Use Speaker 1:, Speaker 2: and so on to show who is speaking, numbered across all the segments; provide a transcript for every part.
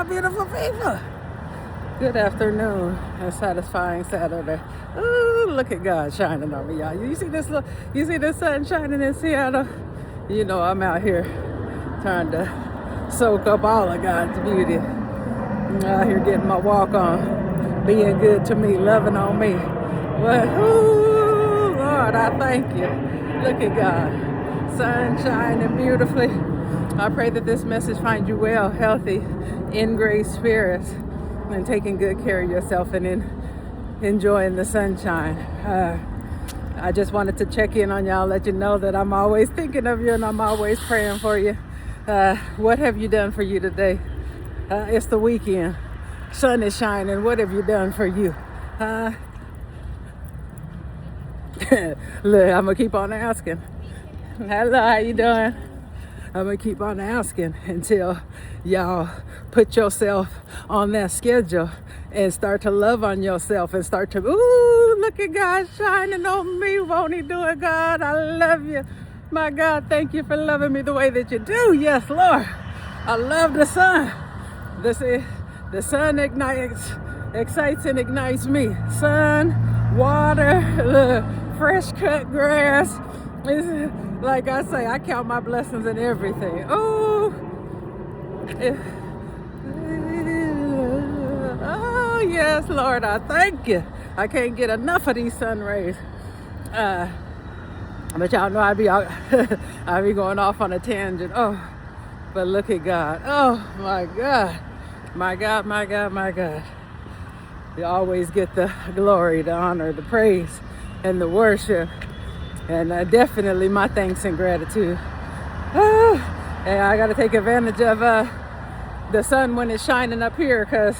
Speaker 1: my beautiful people. Good afternoon. A satisfying Saturday. Ooh, look at God shining on me, y'all. You see this? You see the sun shining in Seattle? You know I'm out here trying to soak up all of God's beauty. I'm out here getting my walk on, being good to me, loving on me. What? Ooh, Lord, I thank you. Look at God. Sun shining beautifully. I pray that this message finds you well, healthy, in great spirits, and taking good care of yourself and enjoying the sunshine. I just wanted to check in on y'all, let you know that I'm always thinking of you and I'm always praying for you. What have you done for you today? It's the weekend. Sun is shining. What have you done for you? Look, I'm going to keep on asking. Hello, how you doing? I'm going to keep on asking until y'all put yourself on that schedule and start to love on yourself and start to, ooh, look at God shining on me. Won't he do it, God? I love you. My God, thank you for loving me the way that you do. Yes, Lord. I love the sun. The sun excites and ignites me. Sun, water, fresh cut grass. Like I say, I count my blessings in everything. Oh, yes, Lord, I thank you. I can't get enough of these sun rays. But y'all know I be going off on a tangent. Oh, but look at God. Oh, my God. My God, my God, my God. You always get the glory, the honor, the praise, and the worship. And definitely my thanks and gratitude. And I got to take advantage of the sun when it's shining up here, because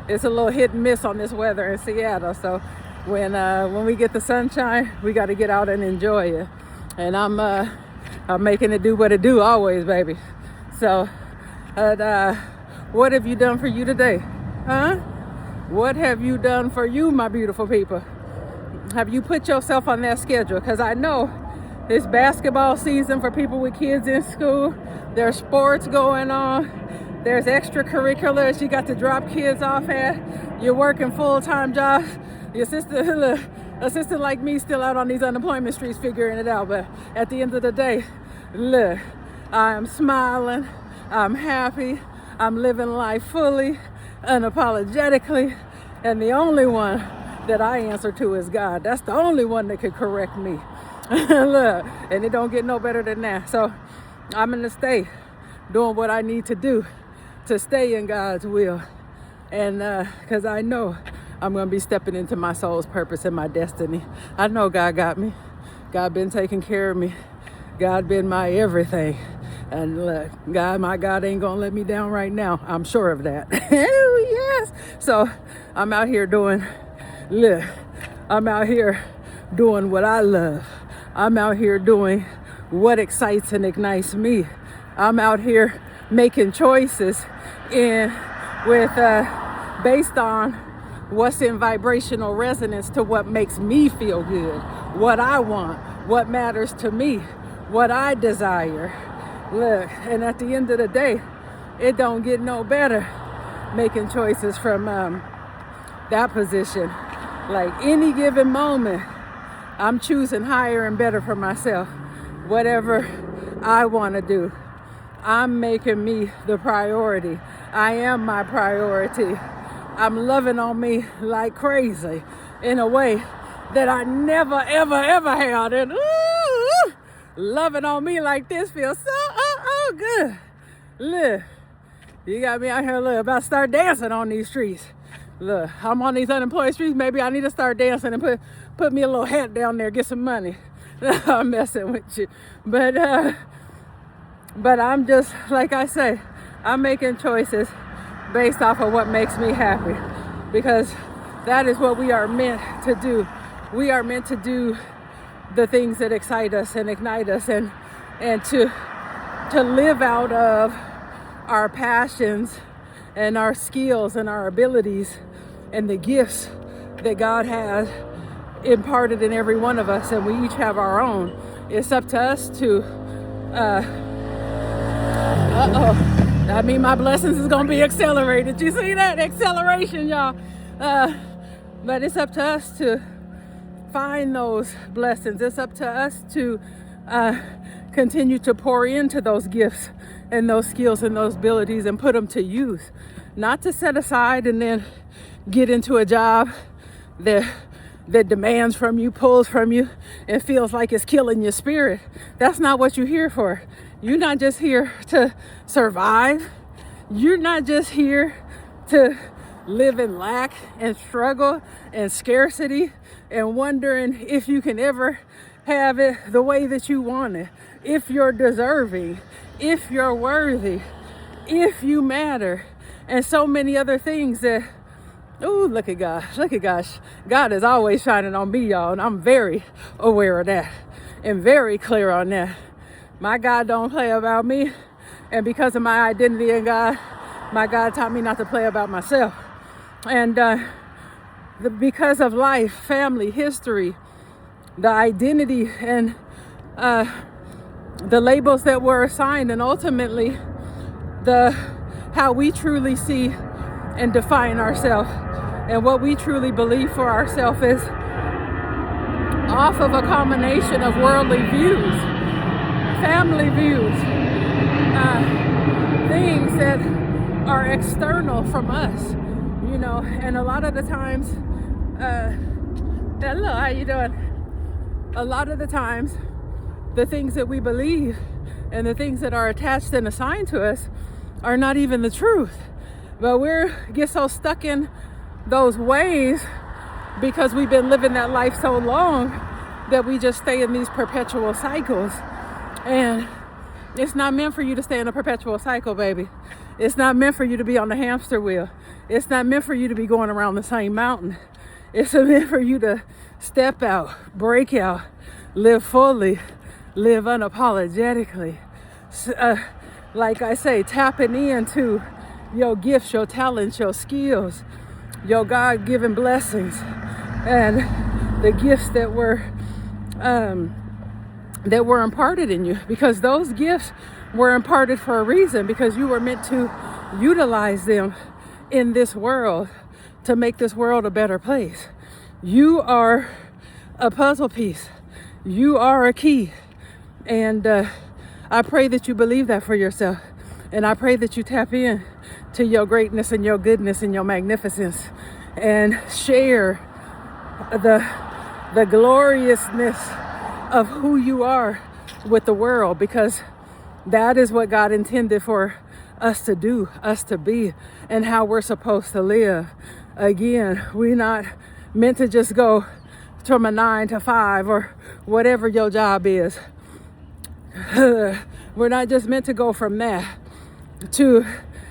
Speaker 1: it's a little hit and miss on this weather in Seattle. So when we get the sunshine, we got to get out and enjoy it. And I'm making it do what it do always, baby. So what have you done for you today? Huh? What have you done for you, my beautiful people? Have you put yourself on that schedule? Because I know it's basketball season for people with kids in school. There's sports going on. There's extracurriculars you got to drop kids off at. You're working full-time jobs. Your sister, a sister like me, still out on these unemployment streets figuring it out. But at the end of the day, look, I'm smiling. I'm happy. I'm living life fully, unapologetically. And the only one that I answer to is God. That's the only one that could correct me. Look, and it don't get no better than that. So I'm going to stay doing what I need to do to stay in God's will. And because I know I'm going to be stepping into my soul's purpose and my destiny. I know God got me. God been taking care of me. God been my everything. And look, my God ain't going to let me down right now. I'm sure of that. Yes. So I'm out here doing what I love. I'm out here doing what excites and ignites me. I'm out here making choices based on what's in vibrational resonance to what makes me feel good, what I want, what matters to me, what I desire. Look, and at the end of the day, it don't get no better making choices from that position. Like any given moment, I'm choosing higher and better for myself. Whatever I want to do, I'm making me the priority. I am my priority. I'm loving on me like crazy in a way that I never, ever, ever had. And ooh, loving on me like this feels so good. Look, you got me out here, about to start dancing on these streets. Look, I'm on these unemployed streets. Maybe I need to start dancing and put me a little hat down there, get some money. I'm messing with you. But I'm just, like I say, I'm making choices based off of what makes me happy. Because that is what we are meant to do. We are meant to do the things that excite us and ignite us and to live out of our passions and our skills and our abilities and the gifts that God has imparted in every one of us, and we each have our own. It's up to us to I mean, my blessings is going to be accelerated. You see that? Acceleration, y'all. But it's up to us to find those blessings. It's up to us to continue to pour into those gifts and those skills and those abilities and put them to use. Not to set aside and then get into a job that demands from you, pulls from you, and feels like it's killing your spirit. That's not what you're here for. You're not just here to survive. You're not just here to live in lack and struggle and scarcity and wondering if you can ever have it the way that you want it, if you're deserving, if you're worthy, if you matter, and so many other things that, oh, look at God, look at gosh. God is always shining on me, y'all, and I'm very aware of that and very clear on that. My God don't play about me, and because of my identity in God, my God taught me not to play about myself. And because of life, family, history, the identity, and the labels that were assigned, and ultimately how we truly see and define ourselves, and what we truly believe for ourselves is off of a combination of worldly views, family views, things that are external from us, you know. And a lot of the times, hello, how you doing? A lot of the times, the things that we believe and the things that are attached and assigned to us are not even the truth. But we get so stuck in those ways because we've been living that life so long that we just stay in these perpetual cycles. And it's not meant for you to stay in a perpetual cycle, baby. It's not meant for you to be on the hamster wheel. It's not meant for you to be going around the same mountain. It's meant for you to step out, break out, live fully, live unapologetically. Like I say, tapping into your gifts, your talents, your skills, your God-given blessings, and the gifts that were imparted in you, because those gifts were imparted for a reason, because you were meant to utilize them in this world to make this world a better place. You are a puzzle piece. You are a key. And I pray that you believe that for yourself. And I pray that you tap in to your greatness and your goodness and your magnificence and share the gloriousness of who you are with the world, because that is what God intended for us to do, us to be, and how we're supposed to live. Again, we're not meant to just go from a 9 to 5 or whatever your job is. We're not just meant to go from that to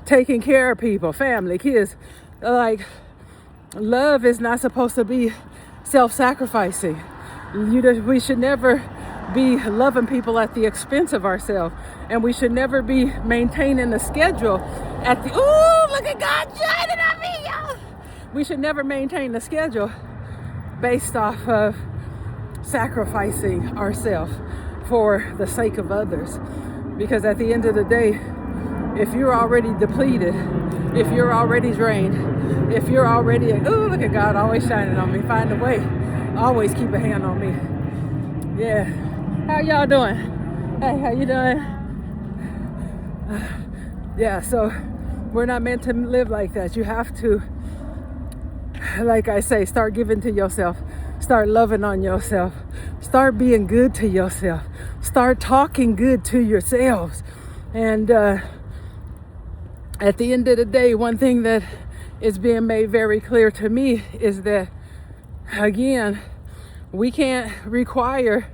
Speaker 1: taking care of people, family, kids. Like, love is not supposed to be self-sacrificing. We should never be loving people at the expense of ourselves, and we should never be maintaining a schedule at the, ooh, look at God shining on me, y'all. We should never maintain a schedule based off of sacrificing ourselves for the sake of others. Because at the end of the day, if you're already depleted, if you're already drained, if you're already, ooh, look at God always shining on me, find a way, always keep a hand on me. Yeah. How y'all doing? Hey, how you doing? Yeah, so we're not meant to live like that. You have to, like I say, start giving to yourself. Start loving on yourself. Start being good to yourself. Start talking good to yourselves. And at the end of the day, one thing that is being made very clear to me is that, again, we can't require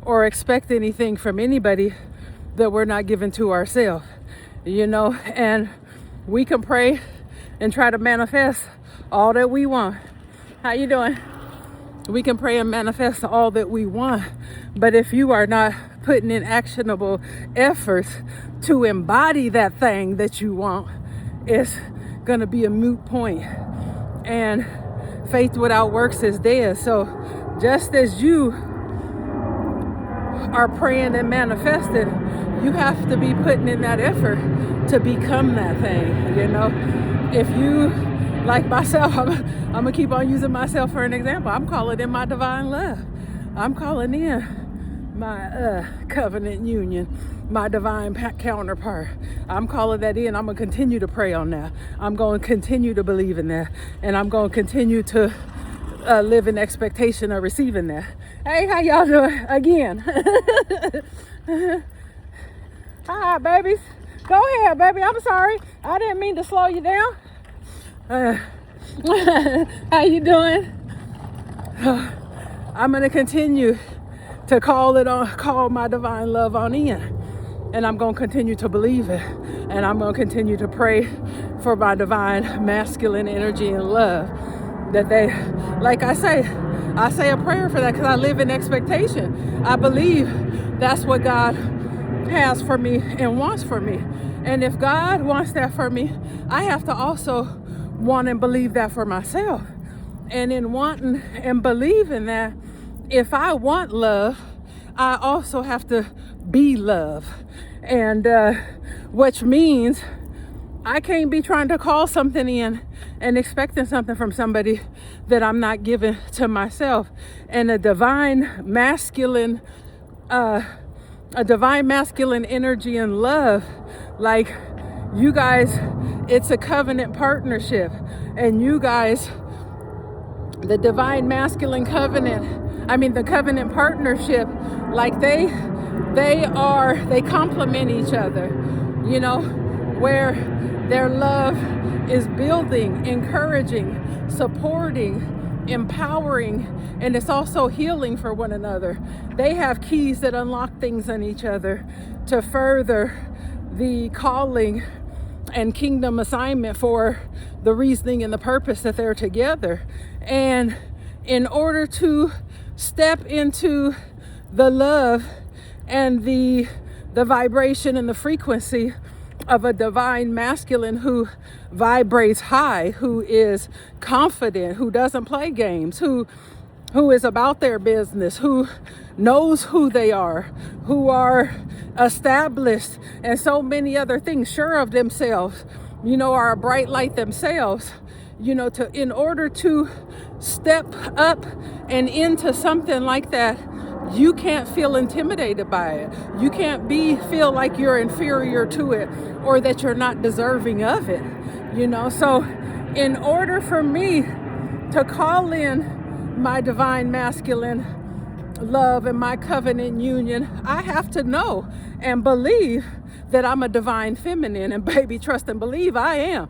Speaker 1: or expect anything from anybody that we're not giving to ourselves, you know. And we can pray and try to manifest all that we want. How you doing? We can pray and manifest all that we want, but if you are not putting in actionable efforts to embody that thing that you want, it's gonna be a moot point. And faith without works is dead. So just as you are praying and manifesting, you have to be putting in that effort to become that thing, you know. If you, like myself, I'm gonna keep on using myself for an example. I'm calling in my divine love. I'm calling in my covenant union, my divine counterpart. I'm calling that in. I'm gonna continue to pray on that. I'm going to continue to believe in that, and I'm going to continue to live in expectation of receiving that. Hey, how y'all doing? Again. Hi, babies. Go ahead, baby. I'm sorry. I didn't mean to slow you down. How you doing? I'm gonna continue to call my divine love on in, and I'm gonna continue to believe it, and I'm gonna continue to pray for my divine masculine energy and love, that they, like I say a prayer for that, because I live in expectation. I believe that's what God has for me and wants for me, and if God wants that for me, I have to also want and believe that for myself. And in wanting and believing that, if I want love, I also have to be love. And which means I can't be trying to call something in and expecting something from somebody that I'm not giving to myself. And a divine masculine energy and love, like you guys, it's a covenant partnership. And you guys, the divine masculine the covenant partnership, like they complement each other, you know, where their love is building, encouraging, supporting, empowering, and it's also healing for one another. They have keys that unlock things in each other to further the calling and kingdom assignment for the reasoning and the purpose that they're together. And in order to step into the love and the vibration and the frequency of a divine masculine who vibrates high, who is confident, who doesn't play games, who is about their business, who knows who they are, who are established, and so many other things, sure of themselves, you know, are a bright light themselves, you know, in order to step up and into something like that, you can't feel intimidated by it. You can't feel like you're inferior to it or that you're not deserving of it, you know. So in order for me to call in my divine masculine love and my covenant union, I have to know and believe that I'm a divine feminine, and baby, trust and believe I am.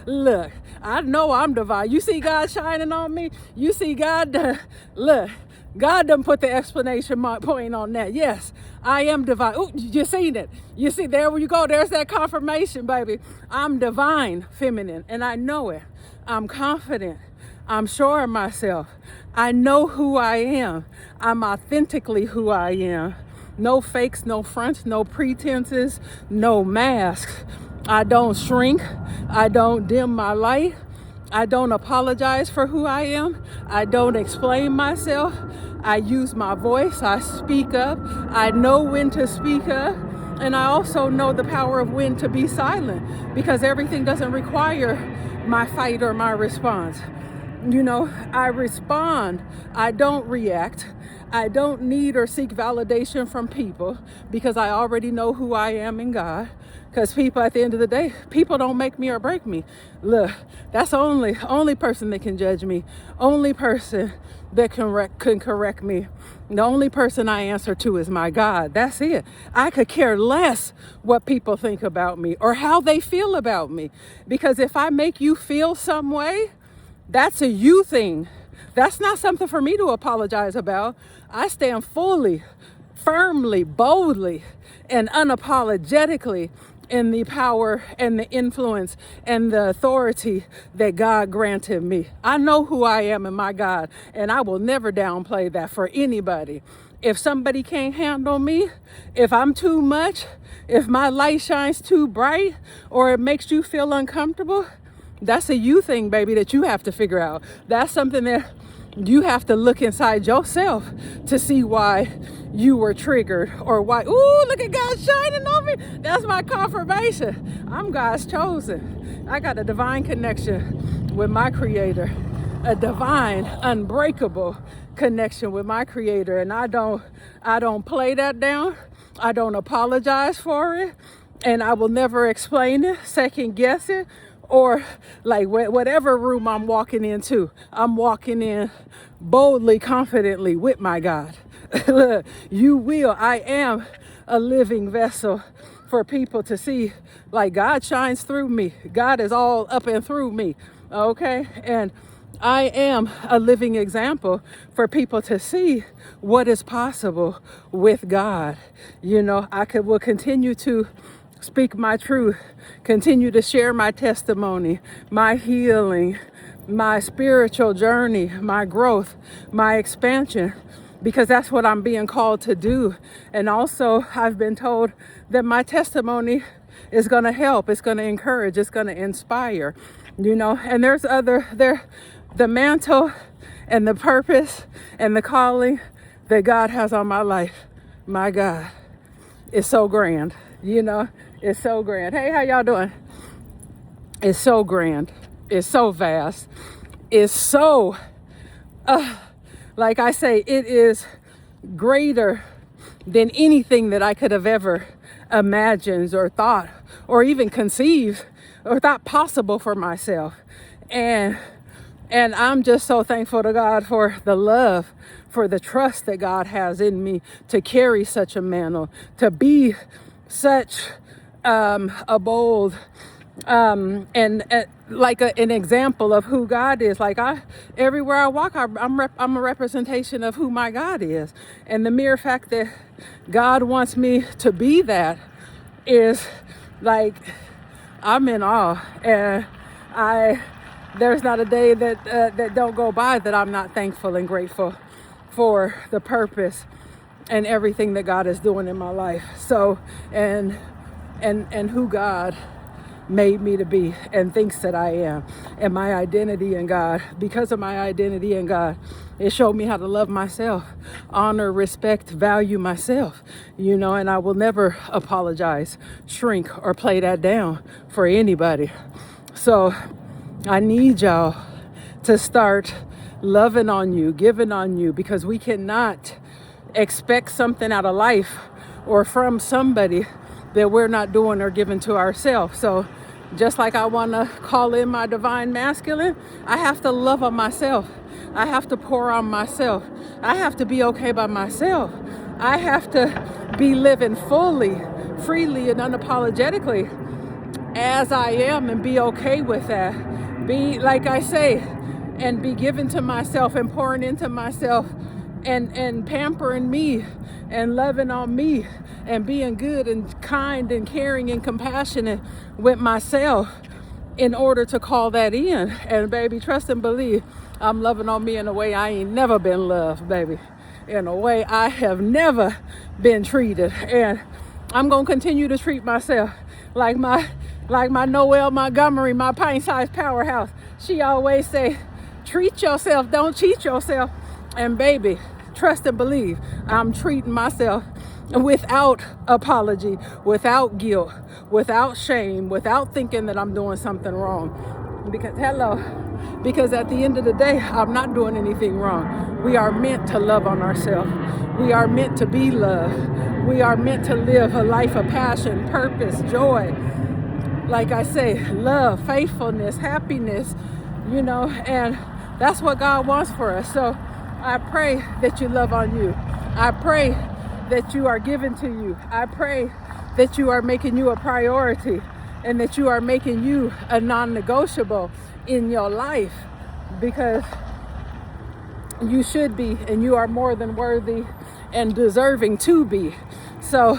Speaker 1: Look, I know I'm divine. You see God shining on me? You see God, look, God done put the exclamation point on that. Yes, I am divine. Oh, you seen it. You see, there where you go, there's that confirmation, baby. I'm divine feminine, and I know it. I'm confident. I'm sure of myself. I know who I am. I'm authentically who I am. No fakes, no fronts, no pretenses, no masks. I don't shrink. I don't dim my light. I don't apologize for who I am. I don't explain myself. I use my voice. I speak up. I know when to speak up. And I also know the power of when to be silent, because everything doesn't require my fight or my response. You know, I respond. I don't react. I don't need or seek validation from people, because I already know who I am in God. Because people, at the end of the day, people don't make me or break me. Look, that's the only person that can judge me. Only person that can correct me. The only person I answer to is my God. That's it. I could care less what people think about me or how they feel about me. Because if I make you feel some way, that's a you thing. That's not something for me to apologize about. I stand fully, firmly, boldly, and unapologetically in the power and the influence and the authority that God granted me. I know who I am in my God, and I will never downplay that for anybody. If somebody can't handle me, if I'm too much, if my light shines too bright, or it makes you feel uncomfortable, that's a you thing, baby, that you have to figure out. That's something that You have to look inside yourself to see why you were triggered, or why, ooh, look at God shining on me. That's my confirmation. I'm God's chosen. I got a divine connection with my creator, a divine, unbreakable connection with my creator. And I don't play that down. I don't apologize for it. And I will never explain it, second guess it, or like whatever room I'm walking into, I'm walking in boldly, confidently with my God. I am a living vessel for people to see, like God shines through me. God is all up and through me. Okay. And I am a living example for people to see what is possible with God. Will continue to speak my truth, continue to share my testimony, my healing, my spiritual journey, my growth, my expansion, because that's what I'm being called to do. And also, I've been told that my testimony is going to help, it's going to encourage, it's going to inspire, and the mantle and the purpose and the calling that God has on my life, my God, is so grand. It's so grand. Hey, how y'all doing? It's so grand. It's so vast. It's so, like I say, it is greater than anything that I could have ever imagined or thought or even conceived or thought possible for myself. And I'm just so thankful to God for the love, for the trust that God has in me to carry such a mantle, to be such a bold and like an example of who God is. Like everywhere I walk, I'm a representation of who my God is. And the mere fact that God wants me to be that is like, I'm in awe. And there's not a day that don't go by that I'm not thankful and grateful for the purpose and everything that God is doing in my life. So, and who God made me to be and thinks that I am, and my identity in God. Because of my identity in God, it showed me how to love myself, honor, respect, value myself, and I will never apologize, shrink, or play that down for anybody. So I need y'all to start loving on you, giving on you, because we cannot expect something out of life or from somebody that we're not doing or giving to ourselves. So just like I want to call in my divine masculine, I have to love on myself. I have to pour on myself. I have to be okay by myself. I have to be living fully, freely, and unapologetically as I am, and be okay with that. Be, like I say, and be given to myself and pouring into myself and pampering me and loving on me and being good and kind and caring and compassionate with myself in order to call that in. And baby, trust and believe, I'm loving on me in a way I ain't never been loved, baby. In a way I have never been treated. And I'm gonna continue to treat myself like my Noelle Montgomery, my pint-sized powerhouse. She always say, treat yourself, don't cheat yourself. And baby, trust and believe, I'm treating myself without apology, without guilt, without shame, without thinking that I'm doing something wrong. Because at the end of the day, I'm not doing anything wrong. We are meant to love on ourselves. We are meant to be loved. We are meant to live a life of passion, purpose, joy. Like I say, love, faithfulness, happiness, and that's what God wants for us. So I pray that you love on you. I pray that you are given to you. I pray that you are making you a priority and that you are making you a non-negotiable in your life, because you should be, and you are more than worthy and deserving to be. So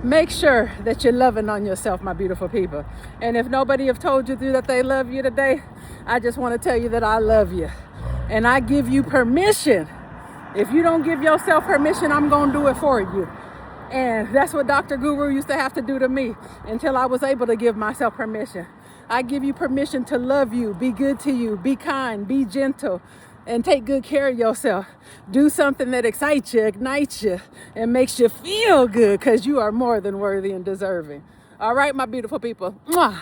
Speaker 1: make sure that you're loving on yourself, my beautiful people. And if nobody have told you that they love you today, I just want to tell you that I love you. And I give you permission. If you don't give yourself permission, I'm going to do it for you. And that's what Dr. Guru used to have to do to me until I was able to give myself permission. I give you permission to love you, be good to you, be kind, be gentle, and take good care of yourself. Do something that excites you, ignites you, and makes you feel good, because you are more than worthy and deserving. All right, my beautiful people. Mwah.